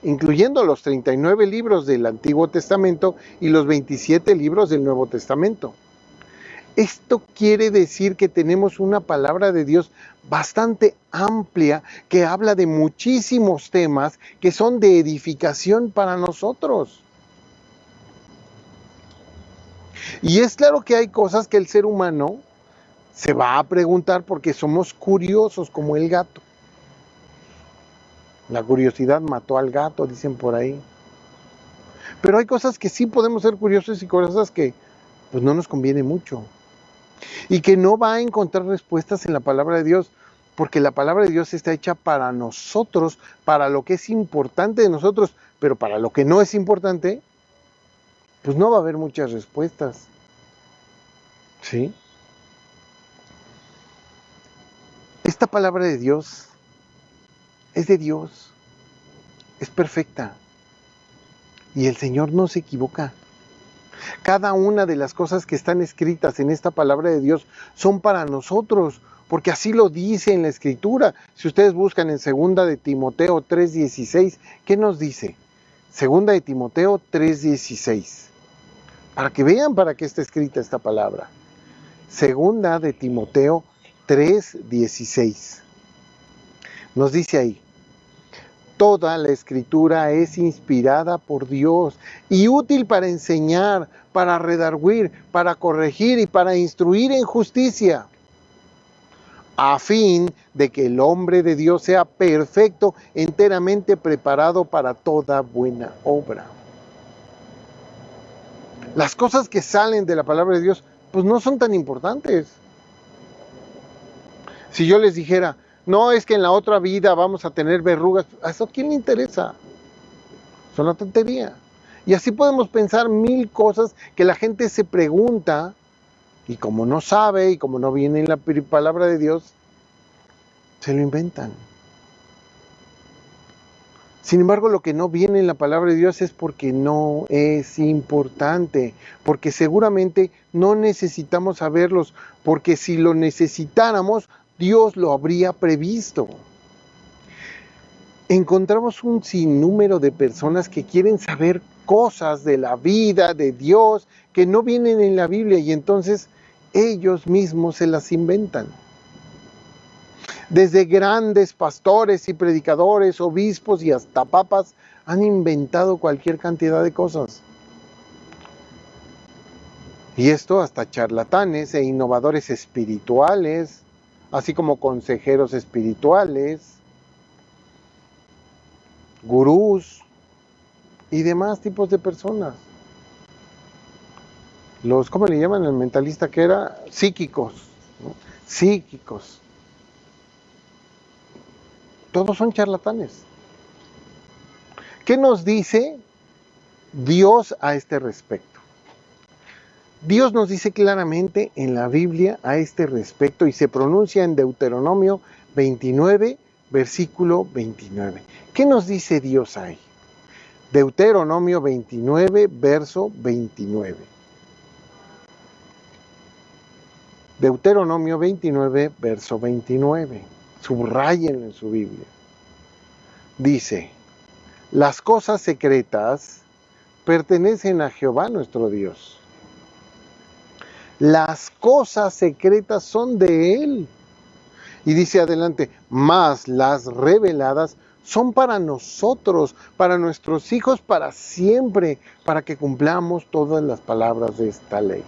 incluyendo los 39 libros del Antiguo Testamento y los 27 libros del Nuevo Testamento. Esto quiere decir que tenemos una palabra de Dios bastante amplia que habla de muchísimos temas que son de edificación para nosotros. Y es claro que hay cosas que el ser humano se va a preguntar porque somos curiosos como el gato. La curiosidad mató al gato, dicen por ahí. Pero hay cosas que sí podemos ser curiosos y cosas que pues no nos conviene mucho. Y que no va a encontrar respuestas en la palabra de Dios, porque la palabra de Dios está hecha para nosotros, para lo que es importante de nosotros, pero para lo que no es importante, pues no va a haber muchas respuestas. ¿Sí? Esta palabra de Dios es de Dios, es perfecta, y el Señor no se equivoca. Cada una de las cosas que están escritas en esta palabra de Dios son para nosotros, porque así lo dice en la Escritura. Si ustedes buscan en 2 de Timoteo 3:16, ¿qué nos dice? 2 de Timoteo 3:16. Para que vean para qué está escrita esta palabra. 2 de Timoteo 3:16. Nos dice ahí: toda la Escritura es inspirada por Dios y útil para enseñar, para redarguir, para corregir y para instruir en justicia, a fin de que el hombre de Dios sea perfecto, enteramente preparado para toda buena obra. Las cosas que salen de la palabra de Dios, pues no son tan importantes. Si yo les dijera, no, es que en la otra vida vamos a tener verrugas, ¿a eso quién le interesa? Es una tontería. Y así podemos pensar 1000 cosas que la gente se pregunta, y como no sabe, y como no viene en la palabra de Dios, se lo inventan. Sin embargo, lo que no viene en la palabra de Dios es porque no es importante, porque seguramente no necesitamos saberlos, porque si lo necesitáramos, Dios lo habría previsto. Encontramos un sinnúmero de personas que quieren saber cosas de la vida, de Dios, que no vienen en la Biblia, y entonces ellos mismos se las inventan. Desde grandes pastores y predicadores, obispos y hasta papas han inventado cualquier cantidad de cosas. Y esto hasta charlatanes e innovadores espirituales, así como consejeros espirituales, gurús y demás tipos de personas. Los, ¿cómo le llaman el mentalista que era? Psíquicos, ¿no? Psíquicos. Todos son charlatanes. ¿Qué nos dice Dios a este respecto? Dios nos dice claramente en la Biblia a este respecto y se pronuncia en Deuteronomio 29, versículo 29. ¿Qué nos dice Dios ahí? Deuteronomio 29, verso 29. Deuteronomio 29, verso 29. Subrayen en su Biblia. Dice: las cosas secretas pertenecen a Jehová nuestro Dios. Las cosas secretas son de Él. Y dice adelante: mas las reveladas son para nosotros, para nuestros hijos, para siempre, para que cumplamos todas las palabras de esta ley.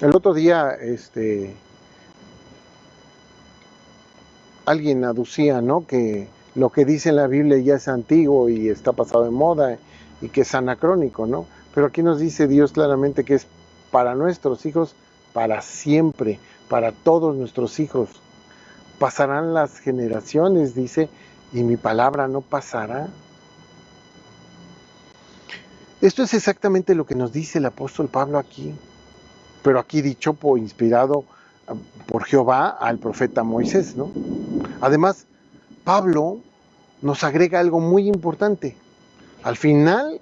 El otro día, alguien aducía, ¿no?, que lo que dice la Biblia ya es antiguo y está pasado de moda y que es anacrónico, ¿no? Pero aquí nos dice Dios claramente que es para nuestros hijos, para siempre, para todos nuestros hijos. Pasarán las generaciones, dice, y mi palabra no pasará. Esto es exactamente lo que nos dice el apóstol Pablo aquí, pero aquí dicho inspirado por Jehová al profeta Moisés, ¿no? Además, Pablo nos agrega algo muy importante. Al final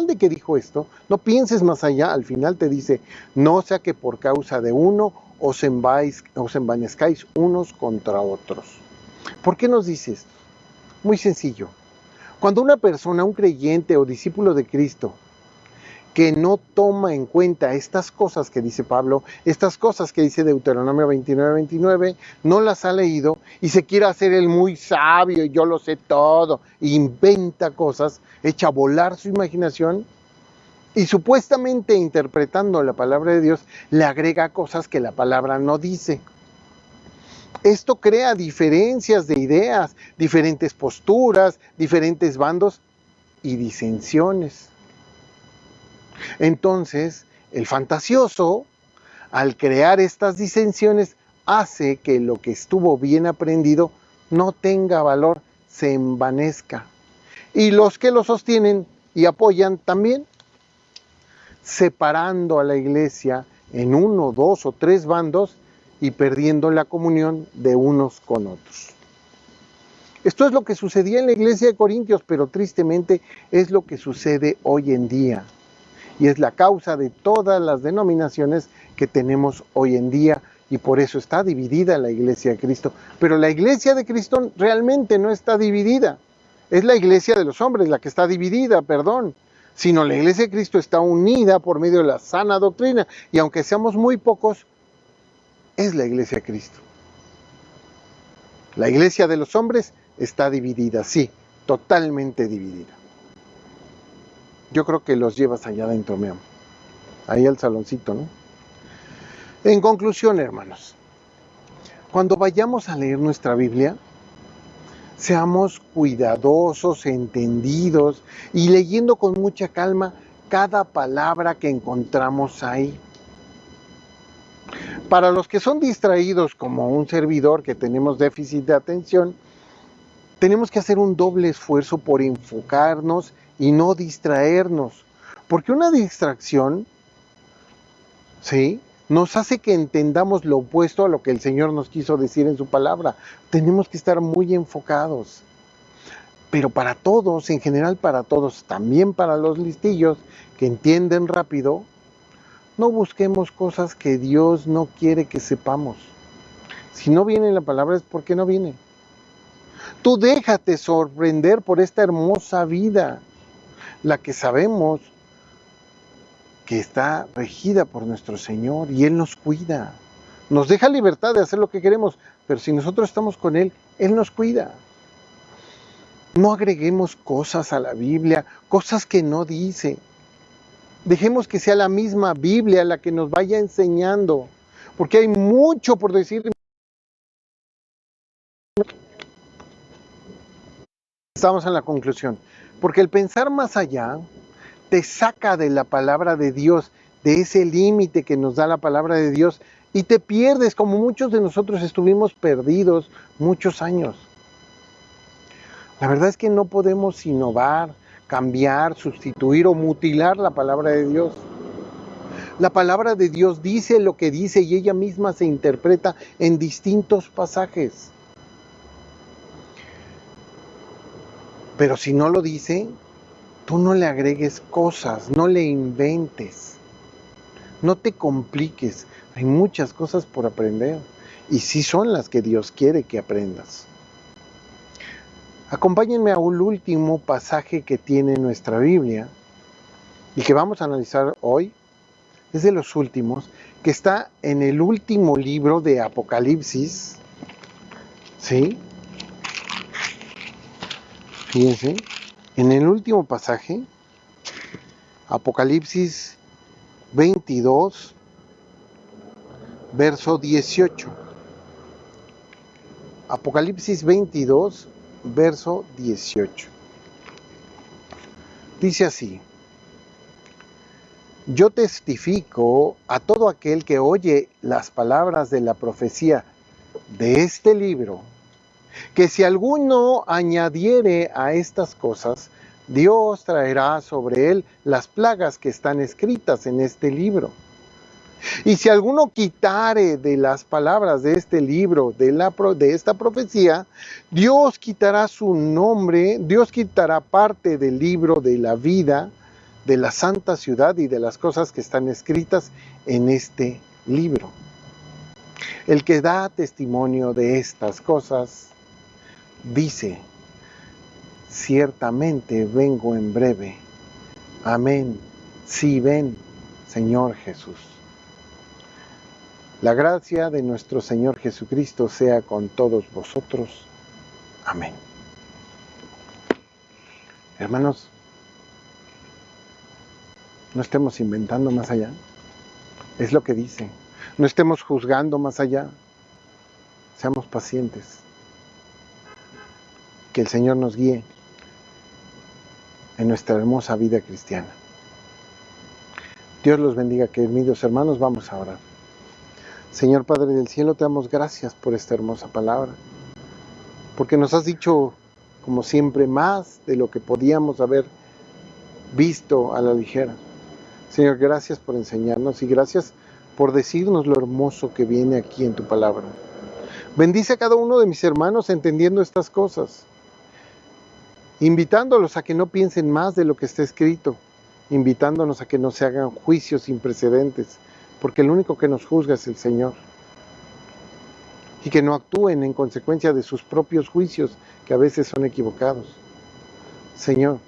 de que dijo esto, no pienses más allá, al final te dice, no sea que por causa de uno os envanezcáis unos contra otros. ¿Por qué nos dice esto? Muy sencillo. Cuando una persona, un creyente o discípulo de Cristo, que no toma en cuenta estas cosas que dice Pablo, estas cosas que dice Deuteronomio 29, no las ha leído y se quiere hacer el muy sabio y yo lo sé todo, inventa cosas, echa a volar su imaginación y supuestamente interpretando la palabra de Dios le agrega cosas que la palabra no dice. Esto crea diferencias de ideas, diferentes posturas, diferentes bandos y disensiones. Entonces, el fantasioso, al crear estas disensiones, hace que lo que estuvo bien aprendido no tenga valor, se envanezca. Y los que lo sostienen y apoyan también, separando a la iglesia en 1, 2 o 3 bandos y perdiendo la comunión de unos con otros. Esto es lo que sucedía en la iglesia de Corintios, pero tristemente es lo que sucede hoy en día. Y es la causa de todas las denominaciones que tenemos hoy en día y por eso está dividida la iglesia de Cristo. Pero la iglesia de Cristo realmente no está dividida. Es la iglesia de los hombres la que está dividida, sino la iglesia de Cristo está unida por medio de la sana doctrina. Y aunque seamos muy pocos, es la iglesia de Cristo. La iglesia de los hombres está dividida, sí, totalmente dividida. Yo creo que los llevas allá adentro, mi amor. Ahí al saloncito, ¿no? En conclusión, hermanos, cuando vayamos a leer nuestra Biblia, seamos cuidadosos, entendidos y leyendo con mucha calma cada palabra que encontramos ahí. Para los que son distraídos como un servidor que tenemos déficit de atención, tenemos que hacer un doble esfuerzo por enfocarnos y no distraernos, porque una distracción, ¿sí?, nos hace que entendamos lo opuesto a lo que el Señor nos quiso decir en su palabra. Tenemos que estar muy enfocados. Pero para todos, en general para todos, también para los listillos que entienden rápido, no busquemos cosas que Dios no quiere que sepamos. Si no viene en la palabra es porque no viene. Tú déjate sorprender por esta hermosa vida, la que sabemos que está regida por nuestro Señor y Él nos cuida. Nos deja libertad de hacer lo que queremos, pero si nosotros estamos con Él, Él nos cuida. No agreguemos cosas a la Biblia, cosas que no dice. Dejemos que sea la misma Biblia la que nos vaya enseñando, porque hay mucho por decir. Estamos en la conclusión, porque el pensar más allá te saca de la palabra de Dios, de ese límite que nos da la palabra de Dios, y te pierdes, como muchos de nosotros estuvimos perdidos muchos años. La verdad es que no podemos innovar, cambiar, sustituir o mutilar la palabra de Dios. La palabra de Dios dice lo que dice y ella misma se interpreta en distintos pasajes. Pero si no lo dice, tú no le agregues cosas, no le inventes, no te compliques. Hay muchas cosas por aprender y sí son las que Dios quiere que aprendas. Acompáñenme a un último pasaje que tiene nuestra Biblia y que vamos a analizar hoy. Es de los últimos, que está en el último libro de Apocalipsis, ¿sí? Fíjense, en el último pasaje, Apocalipsis 22, verso 18. Apocalipsis 22, verso 18. Dice así: yo testifico a todo aquel que oye las palabras de la profecía de este libro, que si alguno añadiere a estas cosas, Dios traerá sobre él las plagas que están escritas en este libro. Y si alguno quitare de las palabras de este libro, de esta profecía, Dios quitará su nombre, Dios quitará parte del libro de la vida, de la santa ciudad y de las cosas que están escritas en este libro. El que da testimonio de estas cosas dice: ciertamente vengo en breve. Amén. Sí, ven, Señor Jesús. La gracia de nuestro Señor Jesucristo sea con todos vosotros. Amén. Hermanos, no estemos inventando más allá. Es lo que dice. No estemos juzgando más allá. Seamos pacientes. Que el Señor nos guíe en nuestra hermosa vida cristiana. Dios los bendiga, queridos hermanos. Vamos a orar. Señor Padre del cielo, te damos gracias por esta hermosa palabra, porque nos has dicho, como siempre, más de lo que podíamos haber visto a la ligera. Señor, gracias por enseñarnos y gracias por decirnos lo hermoso que viene aquí en tu palabra. Bendice a cada uno de mis hermanos entendiendo estas cosas, invitándolos a que no piensen más de lo que está escrito, invitándonos a que no se hagan juicios sin precedentes, porque el único que nos juzga es el Señor. Y que no actúen en consecuencia de sus propios juicios, que a veces son equivocados. Señor,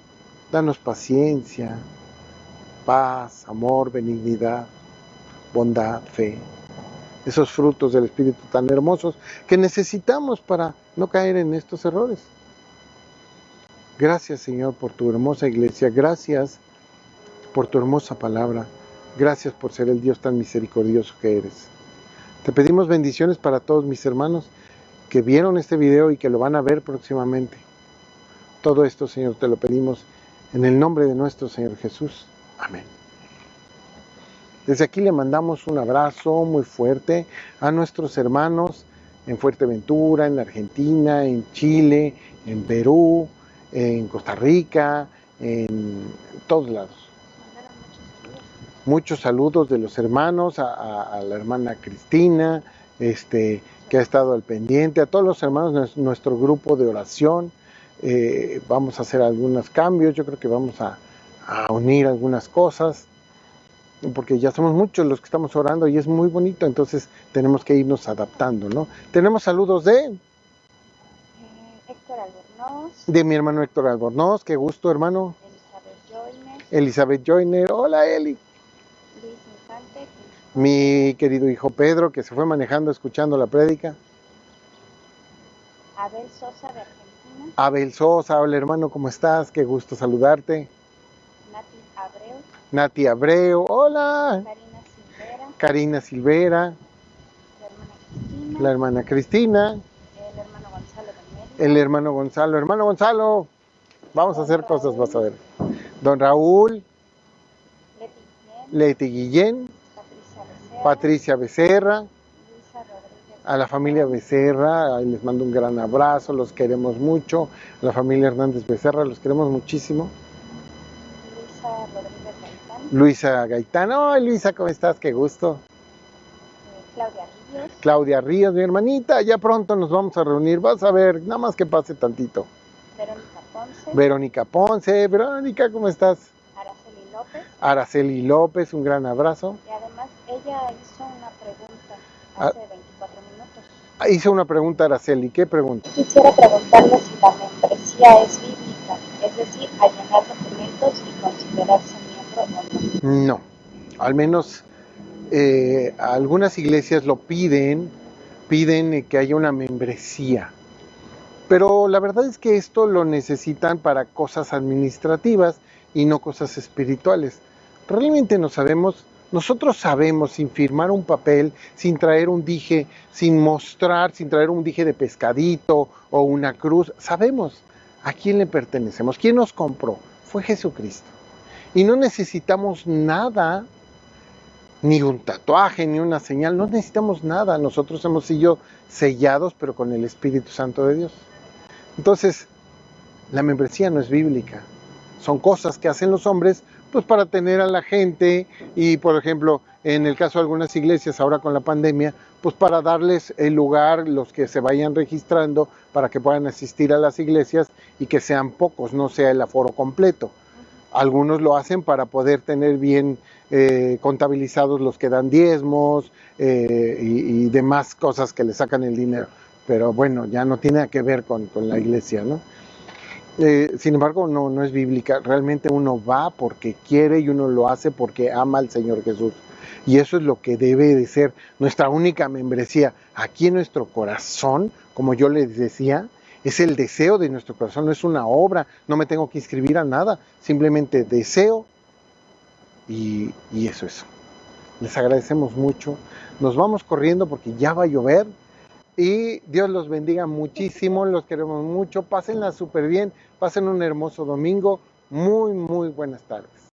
danos paciencia, paz, amor, benignidad, bondad, fe. Esos frutos del Espíritu tan hermosos que necesitamos para no caer en estos errores. Gracias, Señor, por tu hermosa iglesia. Gracias por tu hermosa palabra. Gracias por ser el Dios tan misericordioso que eres. Te pedimos bendiciones para todos mis hermanos que vieron este video y que lo van a ver próximamente. Todo esto, Señor, te lo pedimos en el nombre de nuestro Señor Jesús. Amén. Desde aquí le mandamos un abrazo muy fuerte a nuestros hermanos en Fuerteventura, en Argentina, en Chile, en Perú, en Costa Rica, en todos lados. Muchos saludos de los hermanos, a la hermana Cristina, que ha estado al pendiente, a todos los hermanos de nuestro grupo de oración. Vamos a hacer algunos cambios, yo creo que vamos a unir algunas cosas, porque ya somos muchos los que estamos orando y es muy bonito, entonces tenemos que irnos adaptando, ¿no? Tenemos saludos de Héctor Albornoz, de mi hermano Héctor Albornoz, qué gusto, hermano. Elizabeth Joyner, Hola Eli. Luis Infante, Mi querido hijo Pedro, que se fue manejando escuchando la prédica. Abel Sosa de Argentina, Abel Sosa, hola hermano, ¿cómo estás? Qué gusto saludarte. Nati Abreu, Nati Abreu, hola. Karina Silvera, Karina Silvera, la hermana Cristina, la hermana Cristina, el hermano Gonzalo de Mérida, el hermano Gonzalo. Hermano Gonzalo, vamos a hacer cosas, vas a ver. Don Raúl, Leti Guillén, Leti Guillén, Patricia Becerra, Patricia Becerra, Luisa Rodríguez, a la familia Becerra, ahí les mando un gran abrazo, los queremos mucho. A la familia Hernández Becerra, los queremos muchísimo. Luisa Rodríguez Gaitán, Luisa Gaitán, ay Luisa, ¿cómo estás? Qué gusto. Claudia Ríos, Claudia Ríos, mi hermanita, ya pronto nos vamos a reunir, vas a ver, nada más que pase tantito. Verónica Ponce, Verónica Ponce, Verónica, ¿cómo estás? Araceli López, Araceli López, un gran abrazo. y además ella hizo una pregunta Ah. hace 24 minutos. Hice una pregunta, Araceli, ¿qué pregunta? Quisiera preguntarle si la membresía es bíblica, es decir, a llenar documentos y considerarse miembro o no. No, al menos algunas iglesias lo piden que haya una membresía. Pero la verdad es que esto lo necesitan para cosas administrativas y no cosas espirituales. Realmente nosotros sabemos sin firmar un papel, sin traer un dije, sin traer un dije de pescadito o una cruz, sabemos a quién le pertenecemos, quién nos compró, fue Jesucristo. Y no necesitamos nada, ni un tatuaje, ni una señal, no necesitamos nada. Nosotros hemos sido sellados, pero con el Espíritu Santo de Dios. Entonces, la membresía no es bíblica. son cosas que hacen los hombres pues para tener a la gente y, por ejemplo, en el caso de algunas iglesias ahora con la pandemia, pues para darles el lugar, los que se vayan registrando para que puedan asistir a las iglesias y que sean pocos, no sea el aforo completo. Algunos lo hacen para poder tener bien contabilizados los que dan diezmos y demás cosas que le sacan el dinero. Pero bueno, ya no tiene que ver con la iglesia, ¿no? Sin embargo, no es bíblica. Realmente uno va porque quiere y uno lo hace porque ama al Señor Jesús. Y eso es lo que debe de ser nuestra única membresía. Aquí en nuestro corazón, como yo les decía, es el deseo de nuestro corazón, no es una obra, no me tengo que inscribir a nada, simplemente deseo y eso es. Les agradecemos mucho. Nos vamos corriendo porque ya va a llover. Y Dios los bendiga muchísimo, los queremos mucho, pásenla súper bien, pasen un hermoso domingo, muy buenas tardes.